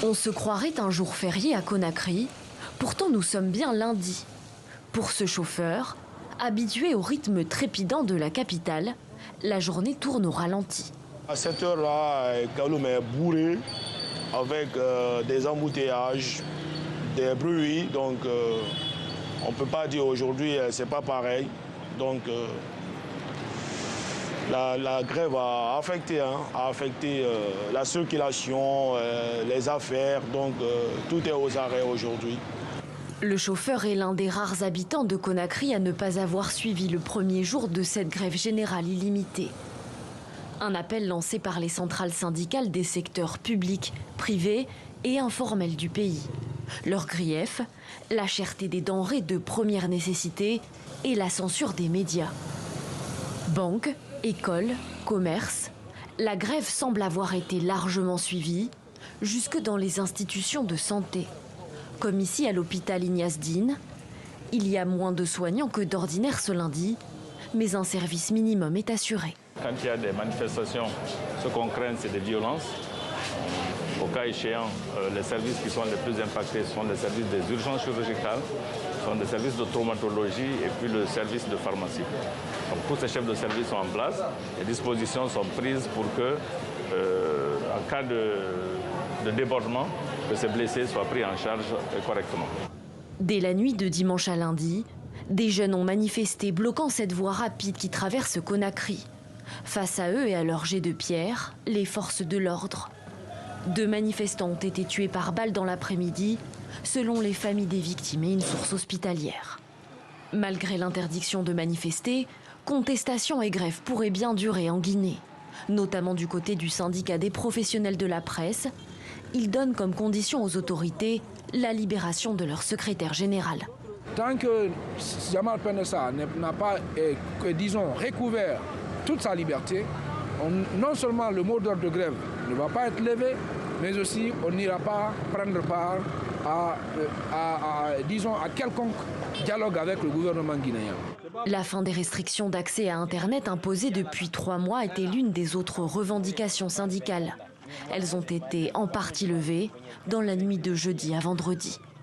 On se croirait un jour férié à Conakry, pourtant nous sommes bien lundi. Pour ce chauffeur, habitué au rythme trépidant de la capitale, la journée tourne au ralenti. À cette heure-là, Kaloum est bourré avec des embouteillages, des bruits, donc on ne peut pas dire aujourd'hui c'est pas pareil. Donc la grève a affecté la circulation, les affaires, donc tout est aux arrêts aujourd'hui. Le chauffeur est l'un des rares habitants de Conakry à ne pas avoir suivi le premier jour de cette grève générale illimitée. Un appel lancé par les centrales syndicales des secteurs publics, privés et informels du pays. Leur grief, la cherté des denrées de première nécessité et la censure des médias. Banques, écoles, commerces, la grève semble avoir été largement suivie, jusque dans les institutions de santé. Comme ici à l'hôpital Ignace Dine, il y a moins de soignants que d'ordinaire ce lundi, mais un service minimum est assuré. Quand il y a des manifestations, ce qu'on craint, c'est des violences. Au cas échéant, les services qui sont les plus impactés sont les services des urgences chirurgicales, sont des services de traumatologie et puis le service de pharmacie. Donc tous ces chefs de service sont en place, les dispositions sont prises pour que, en cas de débordement, que ces blessés soient pris en charge correctement. Dès la nuit de dimanche à lundi, des jeunes ont manifesté bloquant cette voie rapide qui traverse Conakry. Face à eux et à leurs jets de pierre, les forces de l'ordre. 2 manifestants ont été tués par balle dans l'après-midi, selon les familles des victimes et une source hospitalière. Malgré l'interdiction de manifester, contestation et grève pourraient bien durer en Guinée, notamment du côté du syndicat des professionnels de la presse. Ils donnent comme condition aux autorités la libération de leur secrétaire général. Tant que Jamal Penessa n'a pas, disons, recouvert toute sa liberté, non seulement le mot d'ordre de grève ne va pas être levé, mais aussi on n'ira pas prendre part à quelconque dialogue avec le gouvernement guinéen. La fin des restrictions d'accès à Internet imposées depuis 3 mois était l'une des autres revendications syndicales. Elles ont été en partie levées dans la nuit de jeudi à vendredi.